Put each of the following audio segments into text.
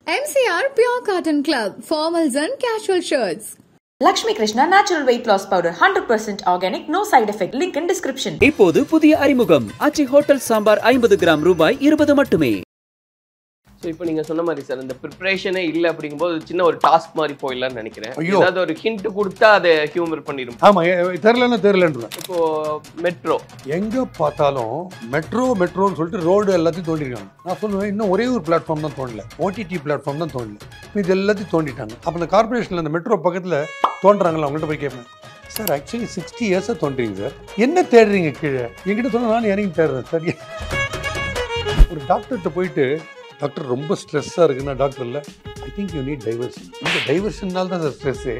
MCR Pure Cotton Club, formals and casual shirts. Lakshmi Krishna Natural Weight Loss Powder, 100% organic, no side effect. Link in description. இப்போது புதிய அறிமுகம் ஆச்சி hotel sambar 50 gram ரூபாய் 20 மட்டுமே. So இப்போ நீங்கள் சொன்ன மாதிரி சார் இந்த ப்ரிப்ரேஷனே இல்லை அப்படிங்கும்போது சின்ன ஒரு டாஸ்க் மாதிரி போயிடலான்னு நினைக்கிறேன். ஏதாவது ஒரு ஹிண்ட் கொடுத்தா அதை ஹியூமர் பண்ணிடும். ஆமாம், தெரிலன்னு இப்போ மெட்ரோ எங்கே பார்த்தாலும் மெட்ரோன்னு சொல்லிட்டு ரோடு எல்லாத்தையும் தோண்டிருக்காங்க. நான் சொல்லுவேன், இன்னும் ஒரே ஒரு பிளாட்ஃபார்ம் தான் தோண்டல, ஓடிடி பிளாட்ஃபார்ம் தான் தோண்டல. இது எல்லாத்தையும் தோண்டிட்டாங்க. அப்போ இந்த கார்பரேஷனில் அந்த மெட்ரோ பக்கத்தில் தோன்றாங்களா, அவங்கள்ட்ட போய் கேட்பேன், சார் ஆக்சுவலி 60 இயர்ஸாக தோன்றீங்க சார், என்ன தேடுறீங்க கீழே? என்கிட்ட சொன்னால் நான் இறங்கி தேடுறேன் சார். ஒரு டாக்டர்கிட்ட போயிட்டு, டாக்டர் ரொம்ப ஸ்ட்ரெஸ்ஸாக இருக்குன்னா டாக்டர் இல்லை, I think you need diversion. இந்த டைவர்ஷன்னால தான் சார் ஸ்ட்ரெஸ்ஸு.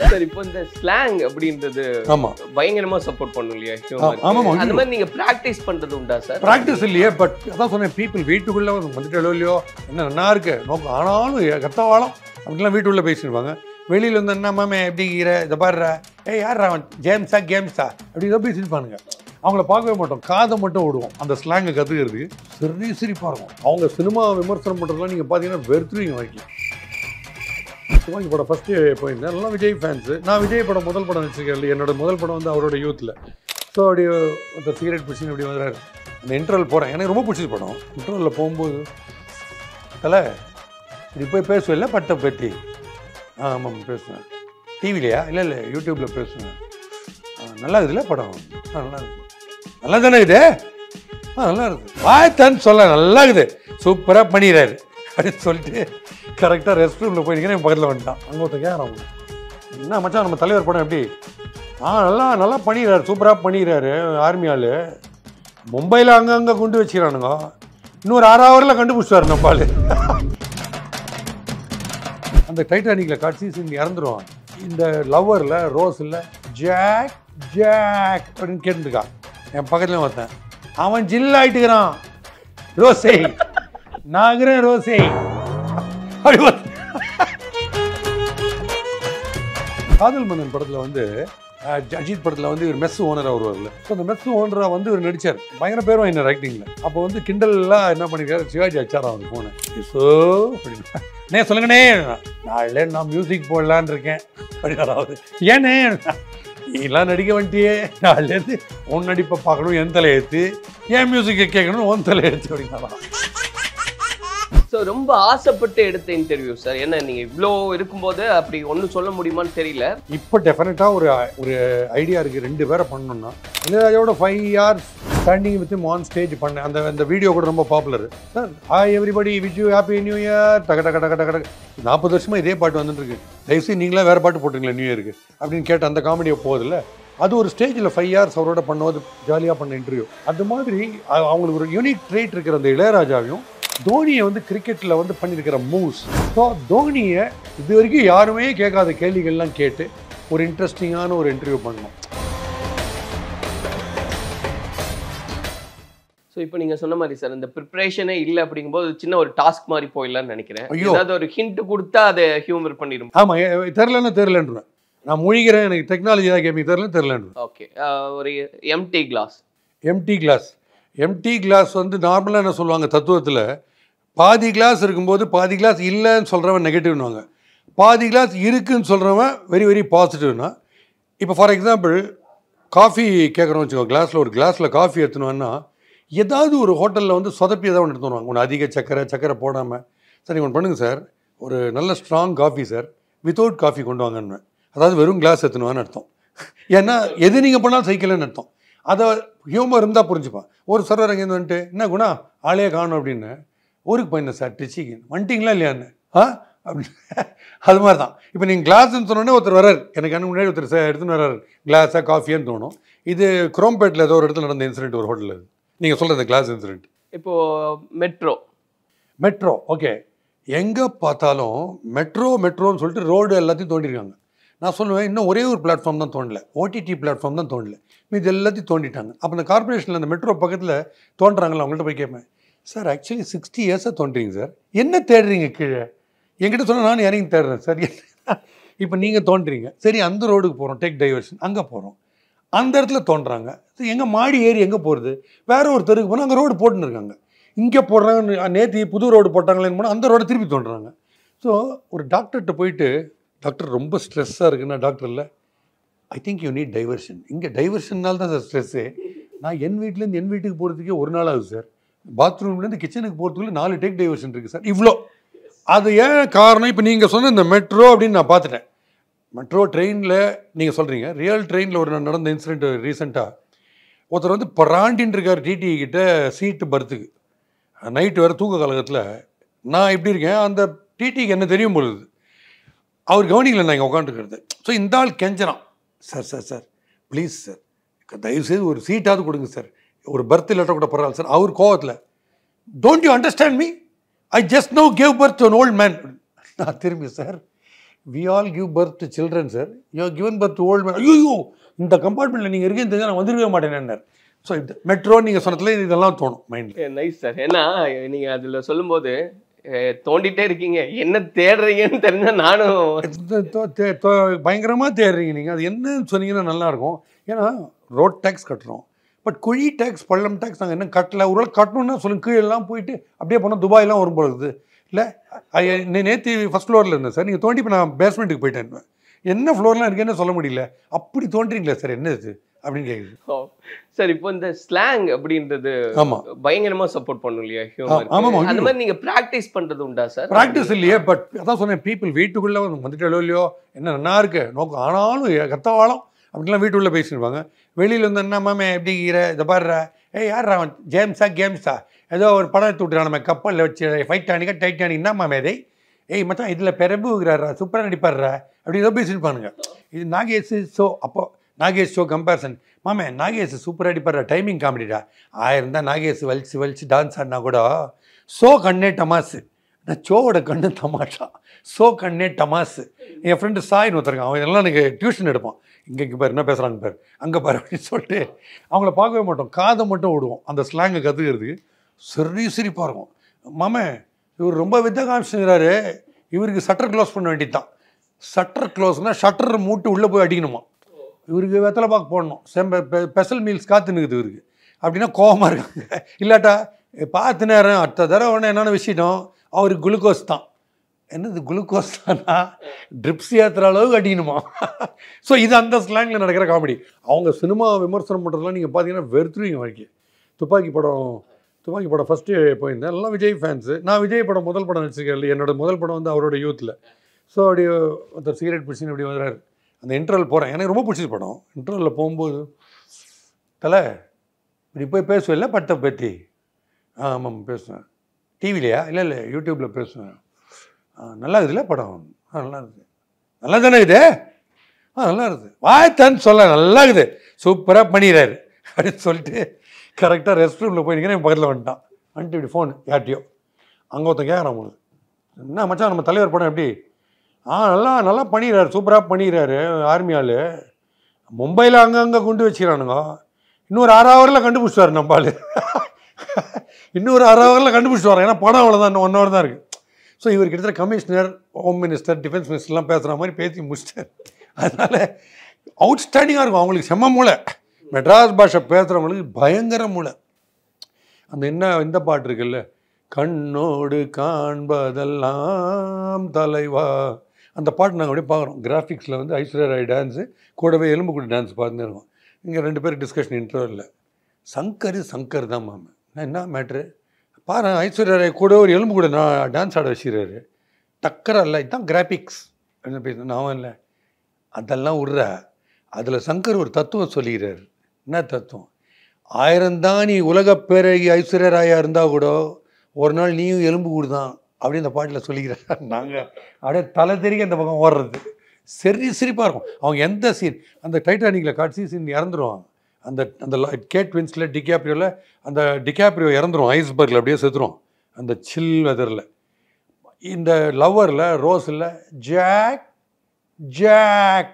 சார் இப்போ இந்த ஸ்லாங் அப்படின்றது ஆமாம் பயங்கரமாக சப்போர்ட் பண்ணும் இல்லையா? ஆமாம், அந்த மாதிரி நீங்கள் ப்ராக்டிஸ் பண்ணுறது உண்டா சார்? ப்ராக்டிஸ் இல்லையே, பட் அதான் சொன்னேன், பீப்புள் வீட்டுக்குள்ளே வந்துட்டு இல்லையோ என்ன நல்லா இருக்கு நோக்கம், ஆனாலும் கத்தவாளம் அப்படின்லாம் வீட்டுக்குள்ளே பேசிடுவாங்க. வெளியில் வந்து என்ன மாமே எப்படிங்கிற இதை பாடுற, யார் அவன் ஜேம்ஸா கேம்ஸா அப்படி இதை பேசியிருப்பானுங்க. அவங்கள பார்க்கவே மாட்டோம், காதை மட்டும் விடுவோம் அந்த ஸ்லாங்கை கற்றுக்கிறது. சிரிப்பாக இருக்கும். அவங்க சினிமா விமர்சனம் பண்ணுறதுலாம் நீங்கள் பார்த்தீங்கன்னா வெறுத்துருவீங்க. வாங்கி படம் ஃபஸ்ட்டு போயிருந்தேன், நல்லா விஜய் ஃபேன்ஸு. நான் விஜய் படம் முதல் படம் வச்சுருக்கேன், என்னோட முதல் படம் வந்து அவரோட யூத்தில். ஸோ அப்படி அந்த சிகரெட் பிடிச்சின்னு அப்படி வந்துடுறாரு. அந்த இன்டர்வல் போகிறேன், எனக்கு ரொம்ப பிடிச்சது படம். இன்டர்வலில் போகும்போது தலை இப்படி போய் பேசுவேன், பட்டை பற்றி ஆமாம் பேசுவேன். டிவிலையா? இல்லை யூடியூப்பில் பேசுவேன். நல்லா இருக்குதுல்ல படம், நல்லா இருக்குது, நல்லா தானே இது, நல்லா இருக்குது, வாய்த்தான்னு சொல்ல நல்லா இருக்குது, சூப்பராக பண்ணிடுறாரு அப்படின்னு சொல்லிட்டு கரெக்டாக ரெஸ்ட் ரூமில் போய் நிற்கிறேன். என் பக்கத்தில் வந்துட்டான். அங்கே ஒருத்தன் கேட்குறான், என்ன மச்சான் நம்ம தலைவர் படம் எப்படி? நல்லா பண்ணிடுறாரு, சூப்பராக பண்ணிடுறாரு. ஆர்மி ஆள் மும்பையில் அங்கங்கே கொண்டு வச்சுக்கிறானுங்க, இன்னொரு 6 ஹவரில் கண்டுபிடிச்சாரு நம்ம ஆள். அந்த டைட்டானிக்கில் காட்சி இங்கே இறந்துருவான். இந்த லவ்வரில் ரோஸ் இல்லை, ஜாக் அப்படின்னு கேட்டுருக்கான். என் பக்கத்துலேயும் பார்த்தேன், அவன் ஜில்லாயிட்டுக்கிறான், ரோஸே நாகிறேன் ரோஸே அப்படி. காதல் மன்னன் படத்தில் வந்து அஜித் படத்தில் வந்து ஒரு மெஸ் ஓனராக வருவார்ல. ஸோ அந்த மெஸ் ஓனராக வந்து ஒரு நடிச்சார், பயங்கர பேரும் என்ன ஆக்டிங்கில். அப்போ வந்து கிண்டல்லாம் என்ன பண்ணியிருக்காரு, சிவாஜி அச்சாரா வந்து போனேன். ஸோ அப்படின்னு நே சொல்லுங்கண்ணே, நாளே நான் மியூசிக் போடலான் இருக்கேன் அப்படின்னாராவது. ஏன்னே இதெல்லாம் நடிக்க வேண்டியே, நாள்லேருந்து உன் நடிப்பை பார்க்கணும், என் தலையெழுத்து, ஏன் மியூசிக்கை கேட்கணும், உன் தலையெழுத்து அப்படின்னாரா. ஸோ ரொம்ப ஆசைப்பட்டு எடுத்த இன்டர்வியூ சார். ஏன்னா நீங்கள் இவ்வளோ இருக்கும்போது அப்படி ஒன்றும் சொல்ல முடியுமான்னு தெரியல. இப்போ டெஃபினட்டாக ஒரு ஐடியா இருக்குது, 2 பேரை பண்ணணும்னா. இளையராஜாவோட 5 years standing with on stage பண்ணேன். அந்த வீடியோ கூட ரொம்ப popular. Sir hi everybody, wish you happy new year, டக 40 வருஷமாக இதே பாட்டு வந்துட்டு இருக்கு, தயவுசெய்து நீங்களா வேறு பாட்டு போட்டுங்களா நியூ இயருக்கு அப்படின்னு கேட்டு அந்த காமெடியை போகுதில்ல. அது ஒரு ஸ்டேஜில் 5 years அவரோட பண்ணுவது ஜாலியாக பண்ண இன்டர்வியூ. அது மாதிரி அவங்களுக்கு ஒரு யூனிக் ட்ரேட் இருக்கிற அந்த இளையராஜாவையும் தோனியை வந்து கிரிக்கெட்டில் வந்து பண்ணியிருக்கிற மூவ்ஸ். ஸோ தோனியை இது வரைக்கும் யாருமே கேட்காத கேள்விகள்லாம் கேட்டு ஒரு இன்ட்ரெஸ்டிங்கான ஒரு இன்டர்வியூ பண்ணணும். ஸோ இப்போ நீங்கள் சொன்ன மாதிரி சார் இந்த ப்ரிப்ரேஷனே இல்லை அப்படிங்கும்போது சின்ன ஒரு டாஸ்க் மாதிரி போயிடலான்னு நினைக்கிறேன். ஏதாவது ஒரு ஹிண்ட் கொடுத்தா அதை ஹியூமர் பண்ணிடும். ஆமாம், தெரிலன்றேன். நான் மூழ்கிறேன், எனக்கு டெக்னாலஜி தான் கேட்பீங்க, தெரிலன்றேன். ஓகே, ஒரு எம்டி கிளாஸ் வந்து நார்மலாக என்ன சொல்லுவாங்க தத்துவத்தில், பாதி கிளாஸ் இருக்கும்போது பாதி கிளாஸ் இல்லைன்னு சொல்கிறவன் நெகட்டிவ்னுவாங்க, பாதி கிளாஸ் இருக்குன்னு சொல்கிறவன் வெரி வெரி பாசிட்டிவ்னா. இப்போ ஃபார் எக்ஸாம்பிள் காஃபி கேட்குறோம் வச்சுக்கோ, ஒரு கிளாஸில் காஃபி எடுத்துனோன்னா ஏதாவது ஒரு ஹோட்டலில் வந்து சொதப்பி ஏதாவது ஒன்று எடுத்துருவாங்க, ஒன்று அதிக சக்கரை போடாமல். சார் நீங்கள் ஒன்று பண்ணுங்கள் சார், ஒரு நல்ல strong coffee sir, without coffee கொண்டு வாங்கன்னு. அதாவது வெறும் கிளாஸ் எடுத்துனுவான்னு அர்த்தம். ஏன்னா எது நீங்கள் பண்ணாலும் சைக்கிள்னு அர்த்தம். அதை ஹியூமர் இருந்தால் புரிஞ்சுப்பான். ஒரு சர்வர் அங்கேருந்து வந்துட்டு, என்ன குணா ஆளையே காணும் அப்படின்னு, ஊருக்கு போயிருந்தேன் சார் திருச்சிக்கு, வந்துட்டிங்களா இல்லையான்னு அப்படின்னு. அது மாதிரி தான். இப்போ நீங்கள் கிளாஸ்ன்னு சொன்னோன்னே ஒருத்தர் வர்றாரு, எனக்கு அன்னைக்கு முன்னாடி ஒருத்தர் எடுத்துன்னு வர்றாரு கிளாஸாக காஃபியான்னு தோணும். இது குரோம்பேட்டில் ஏதோ ஒரு இடத்துல நடந்த இன்சிடென்ட், ஒரு ஹோட்டலில். நீங்கள் சொல்கிற இந்த கிளாஸ் இன்சிடென்ட். இப்போது மெட்ரோ ஓகே, எங்கே பார்த்தாலும் மெட்ரோன்னு சொல்லிட்டு ரோடு எல்லாத்தையும் தோண்டிருக்காங்க. நான் சொல்லுவேன், இன்னும் ஒரே ஒரு பிளாட்ஃபார்ம் தான் தோண்டல, ஓடிடி பிளாட்ஃபார்ம் தான் தோண்டல, இது எல்லாத்தையும் தோண்டிட்டாங்க. அப்போ அந்த கார்பரேஷனில் அந்த மெட்ரோ பக்கத்தில் தோன்றாங்களா, அவங்கள்ட்ட போய் கேட்பேன், சார் ஆக்சுவலி 60 இயர்ஸாக தோன்றீங்க சார், என்ன தேடுறீங்க கீழே? என்கிட்ட சொன்னால் நான் இறங்கி தேடுறேன் சார். இப்போ நீங்கள் தோன்றீங்க, சரி அந்த ரோடுக்கு போகிறோம், டேக் டைவர்ஷன், அங்கே போகிறோம், அந்த இடத்துல தோன்றாங்க, எங்கே மாடி ஏறி எங்கே போகிறது, வேறு ஒரு தெருக்கு போனால் அங்கே ரோடு போட்டுன்னு இருக்காங்க. இங்கே போடுறாங்க, நேற்று புது ரோடு போட்டாங்களேன்னு போனால் அந்த ரோடை திருப்பி தோன்றுறாங்க. ஸோ ஒரு டாக்டர்கிட்ட போயிட்டு, டாக்டர் ரொம்ப ஸ்ட்ரெஸ்ஸாக இருக்குன்னா டாக்டர் இல்லை, I think you need diversion. இங்கே டைவர்ஷன்னால தான் சார் ஸ்ட்ரெஸ்ஸு. நான் என் வீட்டிலேருந்து என் வீட்டுக்கு போகிறதுக்கே ஒரு நாள் ஆகுது சார். பாத்ரூம்லேருந்து கிச்சனுக்கு போகிறதுக்குள்ள 4 டேக் டைவர்ஷன் இருக்குது சார். இவ்வளோ. அது ஏன் காரணம்? இப்போ நீங்கள் சொன்ன இந்த மெட்ரோ அப்படின்னு நான் பார்த்துட்டேன். மெட்ரோ ட்ரெயினில் நீங்கள் சொல்கிறீங்க, ரியல் ட்ரெயினில் ஒரு நடந்த இன்சிடென்ட் ரீசெண்டாக. ஒருத்தர் வந்து பராண்டின்னு இருக்கார் டிடி கிட்ட சீட்டு பர்த்துக்கு. நைட்டு வேறு தூக்க கழகத்தில் நான் எப்படி இருக்கேன், அந்த டிடிக்கு என்ன தெரியும் பொழுது அவர் கவனிக்கல நான் இங்கே உட்காந்துருக்கிறது. ஸோ இந்த ஆள் கெஞ்சறான், sir sir sir please sir தயவுசெய்து ஒரு சீட்டாவது கொடுங்க சார், ஒரு பர்த் லெட்டர் கூட பரவாயில்ல சார். அவர் கோவத்தில், don't you understand me, I just no gave birth to an old man. நான் திரும்பி, sir we all give birth to children sir, you have given birth to old man. ஐயோ இந்த கம்பார்ட்மெண்ட்டில் நீங்கள் இருக்கேன்னு தெரிஞ்சால் நான் வந்துருவே மாட்டேன். ஸோ இது மெட்ரோ நீங்கள் சொன்னதுல இதெல்லாம் தோணும் மைண்டில். Nice sir. ஏன்னா நீங்கள் அதில் சொல்லும்போது தோண்டிகிட்டே இருக்கீங்க, என்ன தேடுறீங்கன்னு தெரிஞ்சால் நானும் பயங்கரமாக தேடுறீங்க நீங்கள். அது என்னன்னு சொன்னீங்கன்னா நல்லாயிருக்கும். ஏன்னா ரோட் டேக்ஸ் கட்டுறோம், பட் குழி டேக்ஸ் பள்ளம் டேக்ஸ் நாங்கள் என்ன கட்டல. ஒரு வேளை கட்டணுன்னா சொல்லுங்க, கீழெல்லாம் போயிட்டு அப்படியே போனால் துபாயெல்லாம் வரும் பொழுது இல்லை. நேற்று ஃபஸ்ட் ஃப்ளோரில் இருந்தேன் சார், நீங்கள் தோண்டி இப்போ நான் பேஸ்மெண்ட்டுக்கு போயிட்டேன். என்ன ஃப்ளோர்லாம் இருக்குன்னு சொல்ல முடியல, அப்படி தோன்றீங்களா சார், என்ன இது அப்படின்னு கேட்குது சார். இப்போ இந்த ஸ்லாங் அப்படின்றது பயங்கரமாக சப்போர்ட் பண்ணும் இல்லையா ஹியூமர்? ஆமாம். அந்த மாதிரி நீங்கள் ப்ராக்டிஸ் பண்ணுறது உண்டா சார்? ப்ராக்டிஸ் இல்லையே, பட் அதான் சொன்னேன், பீப்புள் வீட்டுக்குள்ளே வந்துட்டாலோ இல்லையோ என்ன நல்லா இருக்கு நோக்கம், ஆனாலும் கத்தவாளம் அப்படின்லாம் வீட்டுக்குள்ளே பேசிடுவாங்க. வெளியில் வந்து என்ன மாமே எப்படி இதை பாடுற, யார் அவன் கேம்ஸா ஏதோ ஒரு படம் எடுத்து விட்டுறான் நம்ம கப்பலில் வச்சு டைட்டானிக் என்ன மாமே அதை, மச்சான் இதில் பிரபுங்கிறாரா சூப்பராக நடிப்பாடுறா அப்படி ஏதோ பேசியிருப்பானுங்க. இது நாகேஷ் ஷோ, அப்போ நாகேஷ் ஷோ கம்பேரிசன், மாமே நாகேஷ் சூப்பராக அடிப்பாடுறா, டைமிங் காமெடிடா. 1000 தான் நாகேஷ் வலிச்சு டான்ஸ் ஆடினா கூட ஷோ கண்ணே டமாஸு, நான் ஷோவோட கண்ணு தமாஷா, ஷோ கண்ணே டமாஸு. என் ஃப்ரெண்டு சாயின்னு ஒருத்தருக்கான், அவன் இதெல்லாம் எனக்கு டியூஷன் எடுப்பான். இங்கே பாரு என்ன பேசுகிறாங்க பாரு, அங்கே பாரு அப்படின்னு சொல்லிட்டு அவங்கள பார்க்கவே மாட்டோம், காதை மட்டும் விடுவோம் அந்த ஸ்லாங்கை கற்றுக்கிறதுக்கு. சிரிப்பாக இருக்கும். மாமே இவர் ரொம்ப வித்த காமிச்சுங்கிறாரு, இவருக்கு ஷட்டர் க்ளோஸ் பண்ண வேண்டியது தான். ஷட்டர் க்ளோஸ்னால் ஷட்டர் மூட்டு உள்ளே போய் அடிக்கணுமா, இவருக்கு வெத்தலை பாக்கு போடணும், ஸ்பெஷல் மீல்ஸ் காத்துனுக்குது இவருக்கு அப்படின்னா கோபமாக இருக்காங்க. இல்லாட்டா பார்த்து நேரம் அடுத்த தடவை ஒன்று என்னென்ன விஷயம், அவருக்கு குளுக்கோஸ் தான். என்னது குளுக்கோஸ் தானா, ட்ரிப்ஸ் ஏற்றுற அளவுக்கு அடிக்கணுமா. ஸோ இது அந்த ஸ்லாங்கில் நடக்கிற காமெடி. அவங்க சினிமா விமர்சனம் பண்ணுறதுலாம் நீங்கள் பார்த்தீங்கன்னா வெறுத்துருவீங்க வாழ்க்கை. துப்பாக்கி படம் ஃபஸ்ட்டு போயிருந்தேன், எல்லாம் விஜய் ஃபேன்ஸு. நான் விஜய் படம் முதல் படம் நடிச்சிருக்கேன், என்னோட முதல் படம் வந்து அவரோட யூத்தில். ஸோ அப்படி ஒருத்தர் சிகரெட் பிடிச்சின்னு அப்படி வர்றாரு, அந்த இன்டர்வல் போகிறேன், எனக்கு ரொம்ப பிடிச்சது படம். இன்டர்வலில் போகும்போது தலை இப்படி போய் பேசுவேன் படத்தை பற்றி. ஆமாம் பேசுவேன். டிவிலையா? இல்லை யூடியூப்பில் பேசுவேன். நல்லா இருக்குதுல்ல படம்? நல்லா இருக்குது. நல்லா தானே இது? நல்லா இருக்குது. வாய்த்தான்னு சொல்ல நல்லா இருக்குது, சூப்பராக பண்ணிடுறாரு அப்படின்னு சொல்லிட்டு கரெக்டாக ரெஸ்ட் ரூமில் போய் நிற்கிறேன். என் பக்கத்தில் வந்துட்டான். வந்துட்டு இப்படி ஃபோன் யார்ட்டியோ, அங்கே ஒருத்தன் கேட்குறான், உங்களுக்கு என்ன மச்சான் நம்ம தலைவர் படம் எப்படி? நல்லா பண்ணிடுறாரு, சூப்பராக பண்ணிடுறாரு. ஆர்மி ஆள் மும்பையில் அங்கங்கே குண்டு வச்சுக்கிறானுங்க, இன்னொரு 6 ஹவரில் கண்டுபிடிச்சிட்டாரு நம்ம ஆள். இன்னொரு 6 ஹவரில் கண்டுபிடிச்சிட்டு வரேன், ஏன்னா படம் அவ்வளோதான், இன்னும் 1 ஹவர் தான் இருக்குது. ஸோ இவர் கிட்டத்தட்ட கமிஷனர், ஹோம் மினிஸ்டர், டிஃபென்ஸ் மினிஸ்டர்லாம் பேசுகிற மாதிரி பேசி முடிச்சிட்டார். அதனால் அவுட்ஸ்டாண்டிங்காக இருக்கும். அவங்களுக்கு செம்ம மூளை, மெட்ராஸ் பாஷை பேசுகிறவங்களுக்கு பயங்கர மூளை. அந்த இந்த பாட்டு இருக்குல்ல, கண்ணோடு காண்பதெல்லாம் தலைவா, அந்த பாட்டு நாங்கள் அப்படியே பார்க்குறோம். கிராஃபிக்ஸில் வந்து ஐஸ்வர்யா ராய் டான்ஸு கூடவே எலும்புக்குடி டான்ஸ் பார்த்துன்னு இருக்கோம். இங்கே 2 பேர் டிஸ்கஷன் இன்டர்வல்ல, சங்கர் தான் மாமன். என்ன மேட்ரு பாரு, ஐஸ்வர்யா ராய் கூட ஒரு எலும்பு கூட நான் டான்ஸ் ஆட வச்சுக்கிறாரு, டக்கரா இல்லை, இதுதான் கிராஃபிக்ஸ் அப்படின்னு பேசுகிறேன். நான் இல்லை அதெல்லாம் விட்ற, அதில் சங்கர் ஒரு தத்துவம் சொல்லிக்கிறார். என்ன தத்துவம்? 1000 தான் நீ உலக பேரழகி ஐஸ்வர்யா ராயா இருந்தால் கூட ஒரு நாள் நீயும் எலும்பு கூடு தான் அப்படின்னு அந்த பாட்டில் சொல்லிக்கிறார். நாங்கள் அப்படியே தலை தெறிக்க அந்த பக்கம் ஓடுறது சிரிப்பாக இருக்கும். அவங்க எந்த சீன், அந்த டைட்டானிக்கில் காட்சி சீன் இறந்துருவாங்க. அந்த கேட் வின்ஸ்லெட் டிகாப்ரியோவில், அந்த டிகாப்ரியோ இறந்துரும் ஐஸ்பர்கில், அப்படியே செத்துரும் அந்த சில் வெதரில். இந்த லவ்வரில் ரோஸில் ஜாக்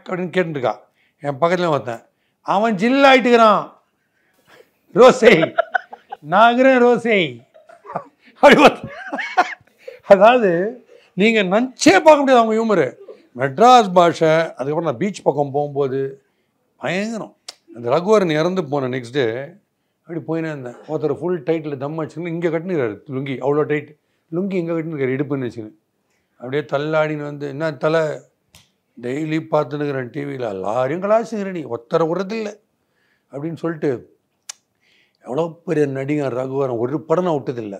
அப்படின்னு கேட்டுருக்கா. என் பக்கத்துலேயும் பார்த்தேன், அவன் ஜில் ஆகிட்டுக்கிறான், ரோசை நாகிறேன் ரோசை அப்படி பார்த்து. அதாவது நீங்கள் நஞ்சே பார்க்க முடியாது அவங்க ஹியூமரு. மெட்ராஸ் பாஷை. அதுக்கப்புறம் நான் பீச் பக்கம் போகும்போது பயங்கரம். அந்த ரகுவரன் இறந்து போன நெக்ஸ்ட் டே அப்படி போயினே இருந்தேன். ஒருத்தர் ஃபுல் டைட்டில் தம் வச்சுன்னு இங்கே கட்டினுக்கிறாரு லுங்கி, அவ்வளோ டைட் லுங்கி இங்கே கட்டினுக்கிறாரு இடுப்புன்னு வச்சுன்னு. அப்படியே தள்ளாடின்னு வந்து, என்ன தலை டெய்லி பார்த்துன்னுக்கிறேன் டிவியில், எல்லாரையும் கலாச்சுக்கிறேன், நீ ஒருத்தரை விடுறதில்லை அப்படின்னு சொல்லிட்டு. எவ்வளோ பெரிய நடிகர் ரகுவரன், ஒரு படம் நான் விட்டதில்லை.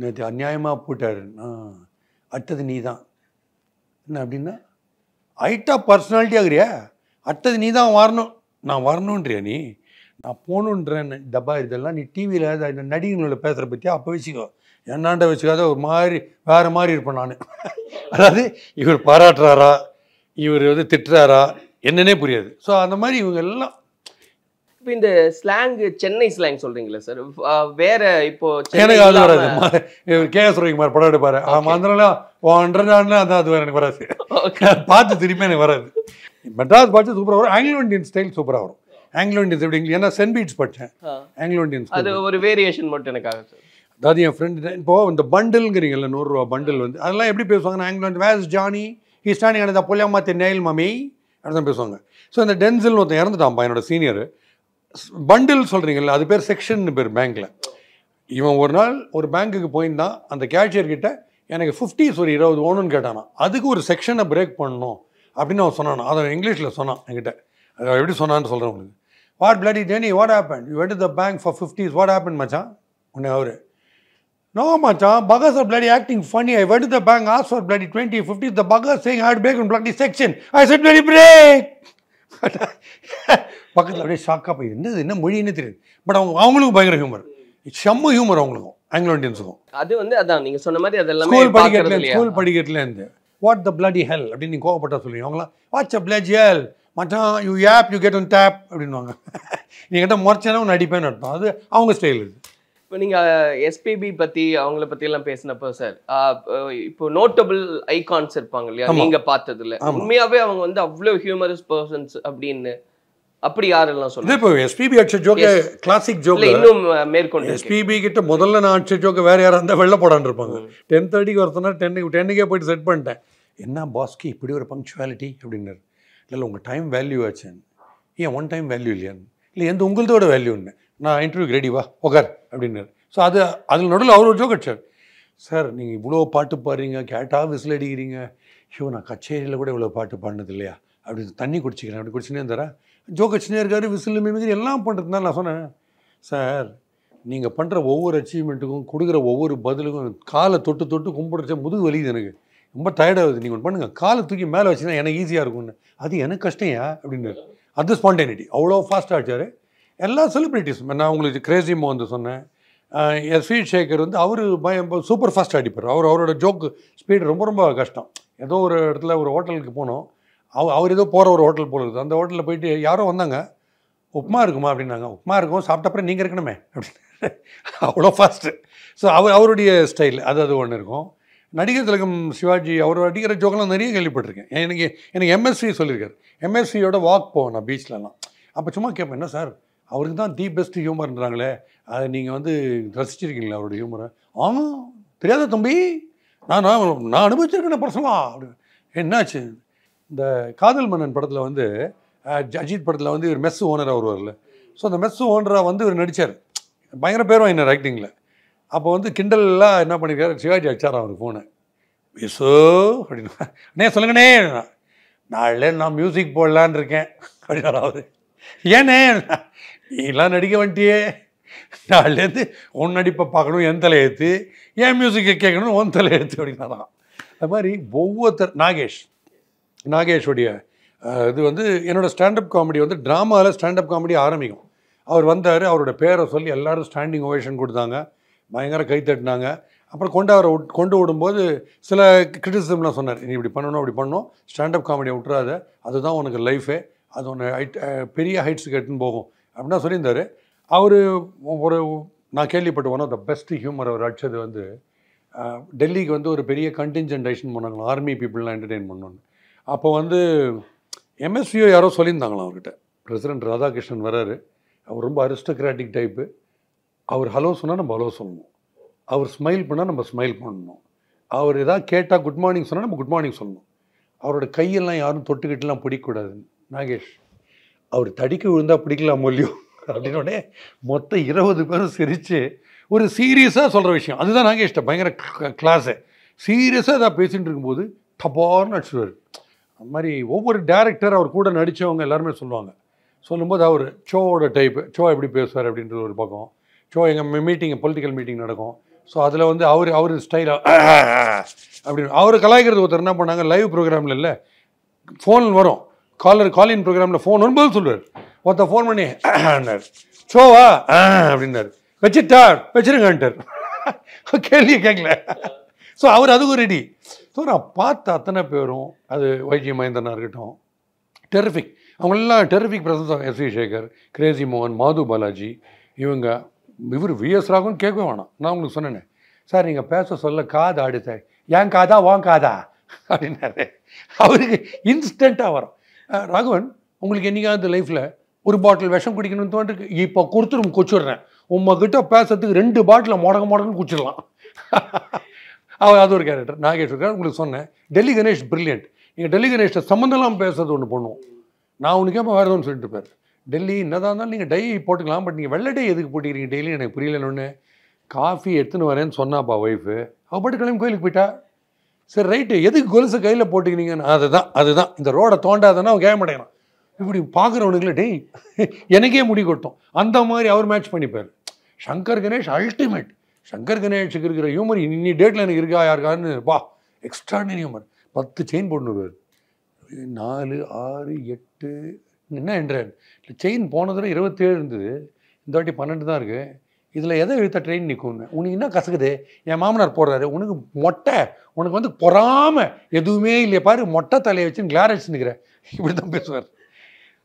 நேற்று அநியாயமாக போட்டார். அடுத்தது நீ தான் என்ன அப்படின்னா, ஹைட்டாக பர்சனாலிட்டி ஆகுறியா, அடுத்தது நீ தான் வரணும், நான் வரணுன்றியா, நீ நான் போகணுன்றேன். டப்பா இதெல்லாம் நீ டிவியில் இந்த நடிகர்களோட பேசுகிற பற்றியா, அப்போ வச்சுக்கோ, என்னாண்ட வச்சுக்காத ஒரு மாதிரி வேறு மாதிரி இருப்பேன் நான். அதாவது இவர் பாராட்டுறாரா, இவர் வந்து திட்டுறாரா என்னன்னே புரியாது. ஸோ அந்த மாதிரி இவங்க எல்லாம். இப்போ இந்த ஸ்லாங், சென்னை ஸ்லாங் சொல்றீங்களா சார்? வேற இப்போ எனக்கு அது வராது. கேஎஸ் ரவிக்குமார் படம் எடுப்பாரு, அதனால அதான் அது எனக்கு வராது. பார்த்து திரும்பி எனக்கு வராது. மெட்ராஸ் பார்த்து சூப்பராக வரும், ஆங்கிலோ இண்டியன் ஸ்டைல் சூப்பராக வரும். ஆங்கிலோ இண்டியன்ஸ் எப்படி, ஏன்னா சென்ட் பீட்ஸ் படித்தேன், ஆங்கிலோ இண்டியன்ஸ் அது ஒரு வேரியேஷன் மட்டும் எனக்காக சார். அதாவது என் ஃப்ரெண்டு இப்போ இந்த பண்டில்ங்கிறீங்கல்ல, 100 ரூபா பண்டில் வந்து அதெல்லாம் எப்படி பேசுவாங்கன்னா, Anglo was Johnny he standing at the பொலியாமாத்தி நெயில் மம்மி அப்படி தான் பேசுவாங்க. ஸோ இந்த டென்சில் ஒருத்தன் இறந்துட்டான்ப்பா, என்னோட சீனியர். பண்டில் சொல்கிறீங்கல்ல, அது பேர் செக்ஷன் பேர் பேங்க்கில். இவன் ஒரு நாள் ஒரு பேங்க்குக்கு போயிருந்தான், அந்த கேஷியர்கிட்ட எனக்கு 50s ஒரு 20 ஓணுன்னு கேட்டானா, அதுக்கு ஒரு செக்ஷனை பிரேக் பண்ணணும் அப்படின்னு அவன் சொன்னான். அதை இங்கிலீஷில் சொன்னான் என்கிட்ட. அதை எப்படி சொன்னான்னு சொல்கிறேன் உங்களுக்கு. What bloody Danny, what happen, you went to the bank for 50s, what happen மச்சான் உன்னை அவரு. No மச்சான், buggers are bloody acting funny. I went to the bank, asked for bloody 20, 50. The buggers saying I had break in bloody section. I said bloody break. பக்கத்தில் அப்படியே ஷாக்காக போய் என்ன மொழின்னு தெரியுது. பட் அவங்களுக்கும் பயங்கர ஹியூமர், செம்ம ஹியூமர் அவங்களுக்கும், ஆங்கிலோ இண்டியன்ஸுக்கும். அது வந்து அதான் நீங்கள் சொன்ன மாதிரி அதெல்லாம் ஸ்கூல் படிக்கிறதுல இருந்து வாட் த பிளடி ஹெல் அப்படின்னு நீங்கள் கோவப்பட்டா சொல்லுவீங்க. அவங்களாம் வாட்ஸ் அ பிளட் ஹெல் மச்சான், you up you get one tape அப்படின்வாங்க. நீங்கள் கிட்ட முறைச்சானே ஒன்று அடிப்பேன்னு அர்த்தம். அது அவங்க ஸ்டைல். இது இப்போ நீங்கள் எஸ்பிபி பற்றி அவங்கள பற்றியெல்லாம் பேசினப்போ சார், இப்போ நோட்டபிள் ஐகான்ஸ் இருப்பாங்க இல்லையா நீங்கள் பார்த்ததுல, உண்மையாகவே அவங்க வந்து அவ்வளோ ஹியூமரஸ் பர்சன்ஸ் அப்படின்னு அப்படி யாரெல்லாம் சொல்லுங்க? இப்போ எஸ்பிபி அடிச்ச ஜோக்கு கிளாசிக் ஜோக். இன்னும் மேற்கொண்டு எஸ்பிபி கிட்ட முதல்ல நான் அடிச்ச ஜோக்கு வேறு யாராக இருந்தால் வெளில போடான்னு இருப்பாங்க. 10:30 ஒருத்தனா 10க்கே போயிட்டு செட் பண்ணிட்டேன். என்ன பாஸ்கி இப்படி ஒரு பங்க்சுவாலிட்டி அப்படின்னாரு. இல்லை உங்கள் டைம் வேல்யூ ஆச்சுன்னு. ஏன் ஒன் டைம் வேல்யூ இல்லையான்னு. இல்லை எந்த உங்களதோட வேல்யூன்னு. நான் இன்டர்வியூக்கு ரெடி வா உக்கார் அப்படின்னாரு. ஸோ அதில் நடுவில் அவர் ஒரு ஜோக் அடிச்சார். சார் நீங்கள் இவ்வளோ பாட்டு பாடுறீங்க, கேட்டால் விசில் அடிக்கிறீங்க. ஐயோ நான் கச்சேரியில் கூட இவ்வளோ பாட்டு பாடினது இல்லையா அப்படி தண்ணி குடிச்சிக்கிறேன் அப்படி குடிச்சுனே இருந்தாரா. ஜோக் அடிச்சுனே இருக்காரு, விசில் மிமிக்ரி எல்லாம் பண்ணுறதுனால நான் சொன்னேன், சார் நீங்கள் பண்ணுற ஒவ்வொரு அச்சீவ்மெண்ட்டுக்கும் கொடுக்குற ஒவ்வொரு பதிலுக்கும் காலை தொட்டு தொட்டு கும்பிடுச்சா முதுகு வலிக்குது, எனக்கு ரொம்ப டயர்டாகுது. நீங்கள் ஒன்று பண்ணுங்கள், காலை தூக்கி மேலே வச்சுன்னா எனக்கு ஈஸியாக இருக்கும்னு. அது எனக்கு கஷ்டம் ஏன் அப்படின்னு. அது ஸ்பான்டேனிட்டி அவ்வளோ ஃபாஸ்ட்டாக ஆச்சார். எல்லா செலிப்ரிட்டிஸும் நான் உங்களுக்கு கிரேசி மோகன் சொன்னேன், எஸ்வி சேகர் வந்து அவர் சூப்பர் ஃபாஸ்ட் அடிப்பார். அவரோட ஜோக்கு ஸ்பீடு ரொம்ப ரொம்ப கஷ்டம். ஏதோ ஒரு இடத்துல ஒரு ஹோட்டலுக்கு போனோம், அவர் ஏதோ போகிற ஒரு ஹோட்டல் போல இருக்குது. அந்த ஹோட்டலில் போயிட்டு யாரோ வந்தாங்க, உப்புமா இருக்குமா அப்படின்னாங்க. உப்புமா இருக்கும், சாப்பிட்ட அப்புறம் நீங்கள் இருக்கணுமே அப்படின்னு. அவ்வளோ ஃபாஸ்ட்டு. ஸோ அவருடைய ஸ்டைல் அது ஒன்று இருக்கும். நடிகர் திலகம் சிவாஜி அவர் அடிக்கிற ஜோக்கெல்லாம் நிறைய கேள்விப்பட்டிருக்கேன். எனக்கு எம்எஸ்சி சொல்லியிருக்காரு. எம்எஸ்சியோட வாக் போவேன் நான் பீச்லலாம். அப்போ சும்மா கேட்பேன், என்ன சார் அவருக்கு தான் தி பெஸ்ட் ஹியூமர்ன்றாங்களே, அதை நீங்கள் வந்து ரசிச்சிருக்கீங்களா அவருடைய ஹியூமரை? தெரியாத தம்பி, நான் அனுபவிச்சிருக்கேன் பர்சனலா அப்படின்னு. என்னாச்சு, இந்த காதல் மன்னன் படத்தில் வந்து அஜித் படத்தில் வந்து இவர் மெஸ் ஓனராக வருவார்ல. ஸோ அந்த மெஸ் ஓனராக வந்து இவர் நடித்தார். பயங்கர பேரும் என்ன ஆக்டிங்கில். அப்போ வந்து கிண்டல்லாம் என்ன பண்ணியிருக்காரு, சிவாஜி அடிச்சார் அவருக்கு ஃபோனு. விசோ அப்படின்னு, அண்ணே சொல்லுங்கண்ணே, நாளிலே நான் மியூசிக் போடலான்னு இருக்கேன் அப்படின்னாரு அவர். ஏண்ணே நீலாம் நடிக்க வந்துட்டியே, நாளிலேருந்து உன் நடிப்பை பார்க்கணும், என் தலையெழுத்து, ஏன் மியூசிக்கை கேட்கணும் உன் தலையெழுத்து அப்படின்னாராம். அது மாதிரி ஒவ்வொருத்தர் நாகேஷுடைய இது வந்து என்னோடய ஸ்டாண்டப் காமெடி வந்து ட்ராமாவில் ஸ்டாண்டப் காமெடி ஆரம்பிக்கும். அவர் வந்தார், அவரோட பேரை சொல்லி எல்லோரும் ஸ்டாண்டிங் ஓவேஷன் கொடுத்தாங்க, பயங்கர கை தட்டினாங்க. அப்புறம் கொண்டு விடும்போது சில கிரிட்டிசிசம்லாம் சொன்னார், நீ இப்படி பண்ணணும் அப்படி பண்ணணும், ஸ்டாண்டப் காமெடியை விட்டுறாத, அதுதான் உனக்கு லைஃபே, அது ஒன்று பெரிய ஹைட்ஸுக்கு எட்டுன்னு போகும் அப்படின்னா சொல்லியிருந்தார். அவர் நான் கேள்விப்பட்ட one of the best humour அவர் அடித்தது வந்து டெல்லிக்கு வந்து ஒரு பெரிய கண்டின்ஜென்ட் ஐஷன் பண்ணாங்க, ஆர்மி பீப்புளெலாம் என்டர்டெயின் பண்ணணுன்னு. அப்போ வந்து எம்எஸ்வியோ யாரோ சொல்லியிருந்தாங்களாம் அவர்கிட்ட. பிரசிடென்ட் ராதாகிருஷ்ணன் வராரு, அவர் ரொம்ப அரிஸ்டோக்ராட்டிக் டைப்பு. அவர் ஹலோ சொன்னால் நம்ம ஹலோ சொல்லணும், அவர் ஸ்மைல் பண்ணால் நம்ம ஸ்மைல் பண்ணணும், அவர் எதாவது கேட்டால் குட் மார்னிங் சொன்னால் நம்ம குட் மார்னிங் சொல்லணும், அவரோட கையெல்லாம் யாரும் தொட்டுக்கிட்டுலாம் பிடிக்கக்கூடாதுன்னு. நாகேஷ் அவர் தடிக்க விழுந்தால் பிடிக்கலாம் இல்லையோ, அப்படின்னோடனே மொத்தம் 20 பேரும் சிரித்து ஒரு சீரியஸாக சொல்கிற விஷயம் அதுதான் நாகேஷ்ட பயங்கர கிளாஸு. சீரியஸாக இதாக பேசிகிட்டு இருக்கும்போது டப்பார்னு அடிச்சுடுவார். அது மாதிரி ஒவ்வொரு டேரக்டர் அவர் கூட நடித்தவங்க எல்லாருமே சொல்லுவாங்க. சொல்லும்போது அவர் ஷோவோட டைப்பு, ஷோ எப்படி பேசுவார் அப்படின்றது ஒரு பக்கம். ஷோ எங்கள் மீட்டிங் பொலிட்டிக்கல் மீட்டிங் நடக்கும். ஸோ அதில் வந்து அவர் ஸ்டைலாக அப்படின்னு அவர் கலாய்க்கிறது. ஒருத்தர் என்ன பண்ணாங்க, லைவ் ப்ரோக்ராமில் இல்லை ஃபோன் வரும், காலின் ப்ரோக்ராமில் ஃபோன் வரும்போது சொல்லுவார். ஒருத்தர் ஃபோன் பண்ணி ஷோவா அப்படின்னாரு, வச்சிருங்கன்ட்டார். கேள்வியை கேட்கல. ஸோ அவர் அதுவும் ரெடி. ஸோ நான் பார்த்த அத்தனை பேரும், அது வைஜி மகேந்திரனாக இருக்கட்டும், டெரிஃபிக், அவங்களெல்லாம் terrific presence of S V Sekar, Crazy மோகன், மாது பாலாஜி, இவர் விஎஸ் ராகவன் கேட்கவே வேணாம். நான் உங்களுக்கு சொன்னேனே, சார் நீங்கள் பேச சொல்ல காது ஆடு சார், ஏன் காதா வாங்க காதா அப்படின்னாரு. அவருக்கு இன்ஸ்டண்ட்டாக வரும். ராகவன், உங்களுக்கு என்னைக்காவது லைஃப்பில் ஒரு பாட்டில் விஷம் குடிக்கணும்னு தோன்றிருக்கு, இப்போ கொடுத்துரும் குச்சிடுறேன், உங்ககிட்ட பேசுறதுக்கு 2 பாட்டில் முடங்கன்னு குச்சிடலாம். அது ஒரு கேரக்டர். நாகேஷ் இருக்கார். உங்களுக்கு சொன்னேன், டெல்லி கணேஷ் பிரில்லியன்ட். நீங்கள் டெல்லி கணேஷ்ட சம்மந்தம்லாம் பேசுறது ஒன்று பண்ணுவோம். நான் உனக்கு கேட்ப வேறு எதுவும் சொல்லிட்டு இருப்பார். டெல்லி என்னதான் இருந்தாலும் நீங்கள் டை போட்டுக்கலாம், பட் நீங்கள் வெள்ளை டை எதுக்கு போட்டிக்கிறீங்க டெய்லி எனக்கு புரியலன்னு. காஃபி எடுத்துன்னு வரேன்னு சொன்னாப்பா ஒய்ஃபு, அவள் பாட்டு கிளம்பி கோயிலுக்கு போயிட்டா. சரி ரைட்டு, எதுக்கு கொலுசு கையில் போட்டுக்கிறீங்கன்னு. அதுதான் இந்த ரோடை தோண்டாதன்னா அவன் கேட்க மாட்டேங்கிறான். இப்படி பார்க்குறவனுக்குள்ள டெய் எனக்கே முடி கொட்டும். அந்த மாதிரி அவர் மேட்ச் பண்ணிப்பார். சங்கர் கணேஷ் அல்டிமேட். சங்கர் கணேஷுக்கு இருக்கிற ஹியூமர் இன்னி டேட்டில் எனக்கு இருக்கா யாருக்கான்னு வா, எக்ஸ்ட்ராடினரி ஹியூமர். 10 செயின் போட்டுன்னு 4, 6, 8 என்ன என்றேன். செயின் போனதுல 27 இருந்தது, இந்த வாட்டி 12 தான் இருக்குது. இதில் எதை இழுத்த ட்ரெயின் நிற்கும்னு. உனக்கு என்ன கசக்குது, என் மாமனார் போடுறாரு, உனக்கு மொட்டை, உனக்கு வந்து பொறாமல் எதுவுமே இல்லையா பாரு, மொட்டை தலையை வச்சு கிளாரட்ஸ் நிற்கிறேன். இப்படி தான் பேசுவார்.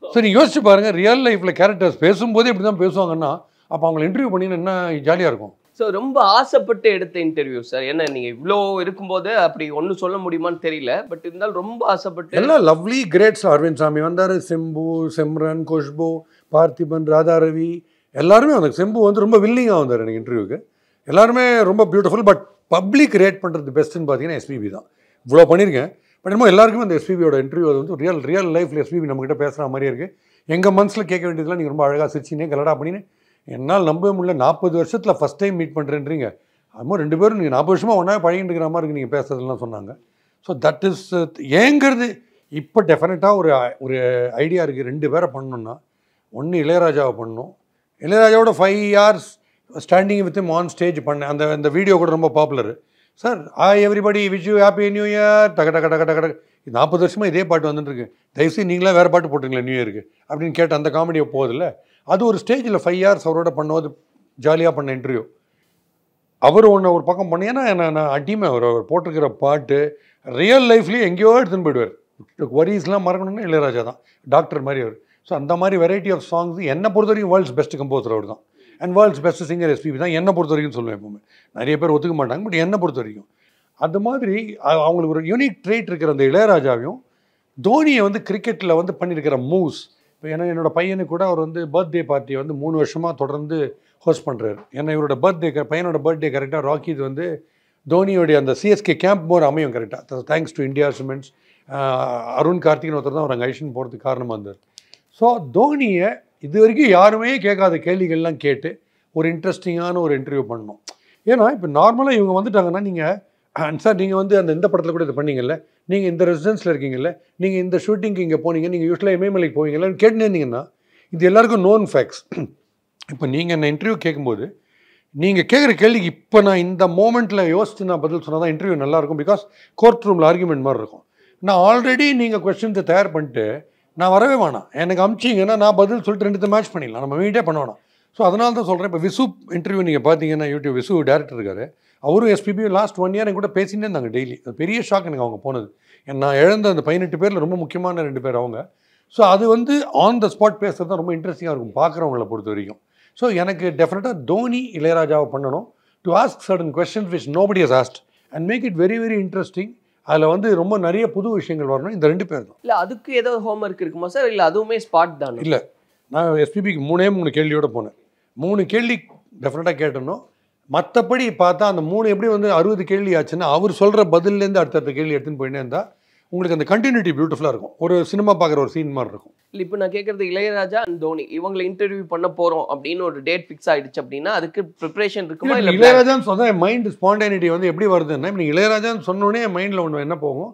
ஸோ நீங்கள் யோசிச்சு பாருங்கள், ரியல் லைஃப்பில் கேரக்டர்ஸ் பேசும்போதே இப்படி தான் பேசுவாங்கன்னா அப்போ அவங்களை இன்டர்வியூ பண்ணின்னு என்ன ஜாலியாக இருக்கும். ஸோ ரொம்ப ஆசைப்பட்டு எடுத்த இன்டர்வியூ சார். ஏன்னா நீங்கள் இவ்வளோ இருக்கும்போது அப்படி ஒன்றும் சொல்ல முடியுமான்னு தெரியல, பட் இருந்தாலும் ரொம்ப ஆசைப்பட்டு. எல்லாம் லவ்லி கிரேட்ஸ். அரவிந்த் சாமி வந்தார், சிம்பு, சிம்ரன், குஷ்பு, பார்த்திபன், ராதாரவி எல்லாருமே வந்தாங்க. சிம்பு வந்து ரொம்ப வில்லிங்காக வந்தார் எனக்கு இன்டர்வியூக்கு. எல்லாருமே ரொம்ப பியூட்டிஃபுல். பட் பப்ளிக் ரேட் பண்ணுறது பெஸ்ட்டுன்னு பார்த்தீங்கன்னா எஸ்பிபி தான். இவ்வளோ பண்ணியிருக்கேன், பட் என்னமோ எல்லாருக்குமே அந்த எஸ்பிபியோட இன்டர்வியூ அது வந்து ரியல் லைஃப்பில் எஸ்பிபி நம்மகிட்ட பேசுகிற மாதிரியே இருக்குது. எங்கள் மனசில் கேட்க வேண்டியதுலாம் நீங்கள் ரொம்ப அழகாக சிரிச்சினே கலடா பண்ணின்னு என்னால் நம்பவே முடியல. 40 வருஷத்தில் ஃபஸ்ட் டைம் மீட் பண்ணுறேன்றீங்க. அதுமாதிரி 2 பேரும் நீங்கள் 40 வருஷமாக ஒன்றா பழகிட்டு இருக்கிற மாதிரி இருக்குது நீங்கள் பேசுறதுலாம் சொன்னாங்க. ஸோ தட் இஸ் ஏங்கிறது. இப்போ டெஃபினட்டாக ஒரு ஐடியா இருக்குது. 2 பேரை பண்ணணுன்னா, ஒன்று இளையராஜாவை பண்ணணும். இளையராஜாவோட 5 hours standing with him on stage பண்ணேன். அந்த வீடியோ கூட ரொம்ப popular. Sir everybody wish you happy new year டக 40 வருஷமாக இதே பாட்டு வந்துட்டுருக்கு, தயவுசெய்து நீங்களே வேறு பாட்டு போட்டுருங்களேன் நியூ இயருக்கு அப்படின்னு கேட்ட அந்த காமெடியை போதில்ல. அது ஒரு ஸ்டேஜில் 5 hours அவரோட பண்ணும்போது ஜாலியாக பண்ண இன்டர்வியூ. அவர் ஒரு பக்கம் பண்ண, ஏன்னா நான் அடிமை. அவர் போட்டிருக்கிற பாட்டு ரியல் லைஃப்லேயே எங்கேயோ எடுத்துன்னு போயிடுவார். வரிஸ்லாம் மறக்கணும்னா இளையராஜா தான், டாக்டர் மாதிரி அவர். ஸோ அந்த மாதிரி வெரைட்டி ஆஃப் சாங்ஸ் என்னை பொறுத்த வரைக்கும் வேர்ல்ட்ஸ் பெஸ்ட் கம்போசர் அவர் தான். And world's best singer SPB தான் என்னை பொறுத்த வரைக்கும் சொல்லுவேன். எப்பவுமே நிறைய பேர் ஒத்துக்க மாட்டாங்க, பட் என்னை பொறுத்த வரைக்கும் அது மாதிரி அவங்களுக்கு ஒரு யூனிக் ட்ரேட் இருக்கிற அந்த இளையராஜாவையும் தோனியை வந்து கிரிக்கெட்டில் வந்து பண்ணியிருக்கிற மூவ்ஸ். இப்போ ஏன்னா என்னோடய பையனுக்கு கூட அவர் வந்து பர்த்டே பார்ட்டியை வந்து 3 வருஷமாக தொடர்ந்து ஹோஸ்ட் பண்ணுறாரு. ஏன்னா இவரோட பையனோட பர்த்டே கரெக்டாக ராக்கிது வந்து தோனியோடைய அந்த சிஎஸ்கே கேம்ப் போகிற அமையும் கரெக்டாக. Thanks to India cements Arun கார்த்திக்னு ஒருத்தர் தான் அவர் அங்கே ஐஷன் போகிறதுக்கு காரணமாக இருந்தார். ஸோ தோனியை இது வரைக்கும் யாருமே கேட்காத கேள்விகள்லாம் கேட்டு ஒரு இன்ட்ரெஸ்டிங்கான ஒரு இன்டர்வியூ பண்ணணும். ஏன்னா இப்போ நார்மலாக இவங்க வந்துட்டாங்கன்னா, நீங்கள் சார் நீங்கள் வந்து இந்த படத்தில் கூட இது பண்ணீங்கல்ல, நீங்கள் இந்த ரெசிடென்ஸில் இருக்கீங்கல்ல, நீங்கள் இந்த ஷூட்டிங்க்கு இங்கே போனீங்க, நீங்கள் யூஸ்வலாக இமயமலைக்கு போவீங்கள்னு கேட்டுனே இருந்தீங்கன்னா இது எல்லாருக்கும் நோன் ஃபேக்ட்ஸ். இப்போ நீங்கள் என்ன இன்டர்வியூ கேட்கும்போது நீங்கள் கேட்குற கேள்விக்கு இப்போ நான் இந்த மோமெண்ட்டில் யோசிச்சு நான் பதில் சொன்னால் தான் இன்டர்வியூ நல்லாயிருக்கும். பிகாஸ் கோர்ட் ரூமில் ஆர்குமெண்ட் மாதிரி இருக்கும். நான் ஆல்ரெடி நீங்கள் கொஸ்டின்ஸை தயார் பண்ணிட்டு நான் வரவே வேணாம், எனக்கு அமிச்சிங்கன்னா நான் பதில் சொல்லிட்டு 2 மேட்ச் பண்ணிடலாம், நம்ம வீட்டே பண்ண வேணாம். ஸோ அதனால தான் சொல்கிறேன். இப்போ விசு இன்டர்வியூ நீங்கள் பார்த்தீங்கன்னா யூடியூப், விசு டேரக்டர் இருக்காரு, அவரும் எஸ்பிபியும் லாஸ்ட் 1 year கூட பேசிகிட்டே இருந்தாங்க டெய்லி. அது பெரிய ஷாக் எனக்கு அவங்க போனது. நான் இழந்த அந்த 18 பேரில் ரொம்ப முக்கியமான 2 பேர் அவங்க. ஸோ அது வந்து ஆன் த ஸ்பாட் பேசுகிறது தான் ரொம்ப இன்ட்ரெஸ்டிங்காக இருக்கும் பார்க்குறவங்கள பொறுத்த வரைக்கும். ஸோ எனக்கு டெஃபினட்டாக தோனி இளையராஜாவை பண்ணணும், to ask certain questions which nobody has asked and make it very very interesting. அதில் வந்து ரொம்ப நிறைய புது விஷயங்கள் வரணும். இந்த 2 பேர் தான். இல்லை அதுக்கு ஏதோ ஹோம்ஒர்க் இருக்குமா சார், இல்லை அதுவுமே ஸ்பாட் தான்? இல்லை, நான் எஸ்பிபிக்கு 3 கேள்வியோடு போனேன். 3 கேள்வி டெஃபினட்டாக கேட்டணும். மற்றபடி பார்த்தா அந்த 3 எப்படி வந்து 60 கேள்வி ஆச்சுன்னா அவர் சொல்கிற பதிலேருந்து அடுத்தடுத்த கேள்வி எடுத்துன்னு போயிட்டே இருந்தால் உங்களுக்கு அந்த கண்டினியூட்டி பியூட்டிஃபுல்லாக இருக்கும். ஒரு சினிமா பார்க்குற ஒரு சீன் மாதிரி இருக்கும். இல்லை இப்போ நான் கேட்குறது இளையராஜா அண்ட் தோனி இவங்களை இன்டர்வியூ பண்ண போகிறோம் அப்படின்னு ஒரு டேட் ஃபிக்ஸ் ஆகிடுச்சு அப்படின்னா அதுக்கு ப்ரிப்பரேஷன் இருக்குமா? இல்லை இளையராஜான்னு சொன்னால் என் மைண்ட் ஸ்பான்டேனிட்டி வந்து எப்படி வருதுன்னா, இப்போ நீங்கள் இளையராஜான்னு சொன்னோடனே என் மைண்டில் ஒன்று என்ன போகும்,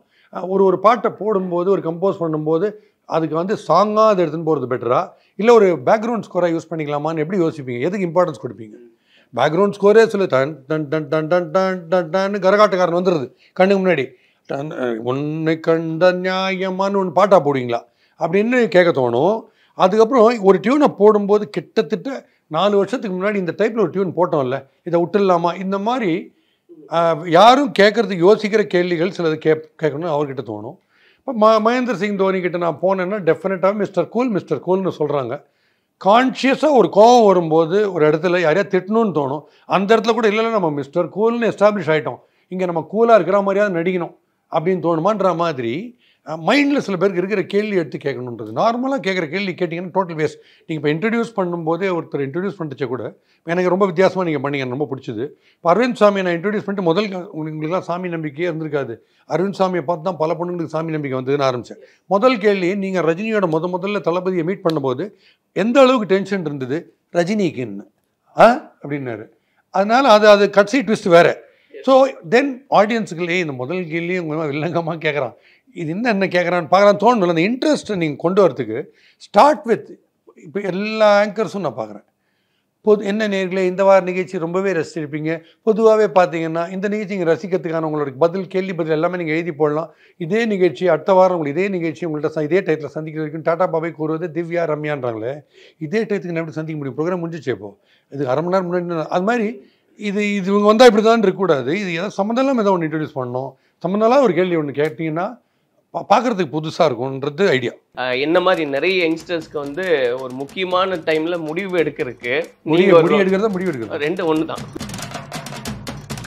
ஒரு பாட்டை போடும்போது ஒரு கம்போஸ் பண்ணும்போது அதுக்கு வந்து சாங்காக அதை எடுத்துன்னு போகிறது பெட்டரா இல்லை ஒரு பேக்ரவுண்ட் ஸ்கோராக யூஸ் பண்ணிக்கலாமான்னு எப்படி யோசிப்பீங்க? எதுக்கு இம்பார்ட்டன்ஸ் கொடுப்பீங்க? பேக்ரவுண்ட் ஸ்கோரே சொல்லி டன் டன் டன் டன் டன் டன் டன் டன் கரகாட்டக்காரன் வந்துடுது கண்ணுக்கு முன்னாடி. ஒன்று கண்ட நியாயமானு ஒன்று பாட்டாக போடுவீங்களா அப்படின்னு கேட்க தோணும். அதுக்கப்புறம் ஒரு டியூனை போடும்போது கிட்டத்தட்ட 4 வருஷத்துக்கு முன்னாடி இந்த டைப்பில் ஒரு டியூன் போட்டோம்ல, இதை விட்டுடலாமா, இந்த மாதிரி யாரும் கேட்குறதுக்கு யோசிக்கிற கேள்விகள் சிலது கேட்கணும்னு அவர்கிட்ட தோணும். இப்போ மகேந்திர சிங் தோனி கிட்ட நான் போனேன்னா டெஃபினட்டாக மிஸ்டர் கூல்னு சொல்கிறாங்க. கான்ஷியஸாக ஒரு கோவம் வரும்போது ஒரு இடத்துல யாரையா திட்டணும்னு தோணும். அந்த இடத்துல கூட இல்லை நம்ம மிஸ்டர் கூல்னு எஸ்டாப்ளிஷ் ஆகிட்டோம், இங்கே நம்ம கூலாக இருக்கிற மாதிரியாவது நடிக்கணும் அப்படின்னு தோணுமான்ற மாதிரி மைண்டில் சில பேருக்கு இருக்கிற கேள்வி எடுத்து கேட்கணுன்றது. நார்மலாக கேட்குற கேள்வி கேட்டிங்கன்னா டோட்டல் வேஸ்ட். நீங்கள் இப்போ இன்ட்ரடியூஸ் பண்ணும்போதே ஒருத்தர் இன்ட்ரடியூஸ் பண்ணிச்சே கூட எனக்கு ரொம்ப வித்தியாசமாக நீங்கள் பண்ணீங்க, ரொம்ப பிடிச்சது. இப்போ அரவிந்த் சாமியை நான் இன்ட்ரடியூஸ் பண்ணிட்டு முதல் உங்களுக்குலாம் சாமி நம்பிக்கையே இருந்திருக்காது. அரவிந்த் சாமியை பார்த்து தான் பல பொண்ணுங்களுக்கு சாமி நம்பிக்கை வந்ததுன்னு ஆரம்பித்தேன். முதல் கேள்வி, நீங்கள் ரஜினியோட முதல்ல தளபதியை மீட் பண்ணும்போது எந்த அளவுக்கு டென்ஷன் இருந்தது ரஜினிக்குன்னு அப்படின்னாரு. அதனால் அது கட்சி ட்விஸ்ட் வேறு. ஸோ தென் ஆடியன்ஸுக்குள்ளே இந்த முதல் கேள்வியும் வில்லங்கமாக கேட்குறான், இது என்ன கேட்குறான்னு பார்க்குறான்னு தோணும்ல. அந்த இன்ட்ரெஸ்ட்டை நீங்கள் கொண்டு வரதுக்கு ஸ்டார்ட் வித் இப்போ எல்லா ஆங்கர்ஸும் நான் பார்க்குறேன். என்ன நேர்களே, இந்த வார நிகழ்ச்சி ரொம்பவே ரசிச்சிருப்பீங்க. பொதுவாகவே பார்த்தீங்கன்னா இந்த நிகழ்ச்சி நீங்கள் ரசிக்கிறதுக்கான உங்களோட கேள்வி பதில் எல்லாமே நீங்கள் எழுதி போடலாம். இதே நிகழ்ச்சி அடுத்த வாரம் உங்களுக்கு இதே நிகழ்ச்சி உங்கள்கிட்ட இதே டயத்தில் சந்திக்கிற வரைக்கும் டாடா பாபை கூறுவது திவ்யா ரம்யான்றாங்களே, இதே டயத்துக்கு நான் எப்படி சந்திக்க முடியும்? ப்ரோக்ராம் முடிஞ்சிச்சே இப்போ, இது அரை மணி நேரம் முன்னாடி. அது மாதிரி இது இவங்க வந்தால் இப்படி தான் இருக்கக்கூடாது. இது ஏதாவது சம்மந்தம் ஏதோ ஒன்று இன்ட்ரடியூஸ் பண்ணணும். சம்மந்தம்லாம் ஒரு கேள்வி ஒன்று கேட்டிங்கன்னா பார்க்குறதுக்கு புதுசாக இருக்கும்ன்றது ஐடியா. என்ன மாதிரி நிறைய யங்ஸ்டர்ஸ்க்கு வந்து ஒரு முக்கியமான டைமில் முடிவு எடுக்கிறதுக்கு முடிவு எடுக்கிறது ரெண்டு ஒன்று தான்.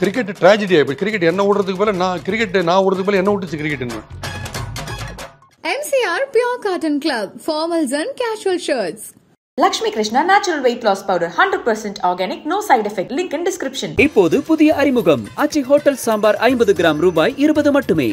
கிரிக்கெட் ட்ராஜடியா? இப்போ கிரிக்கெட் என்ன விடுறதுக்கு போல நான் விடுறதுக்கு போல என்ன விட்டுச்சு கிரிக்கெட்னு. MCR Pure Cotton Club, formals and casual shirts. Lakshmi Krishna Natural Weight Loss Powder, 100% organic, no side effect. Link in description. இப்போது புதிய அறிமுகம் ஆச்சி ஹோட்டல் சாம்பார் 50 கிராம் ரூபாய் 20 மட்டுமே.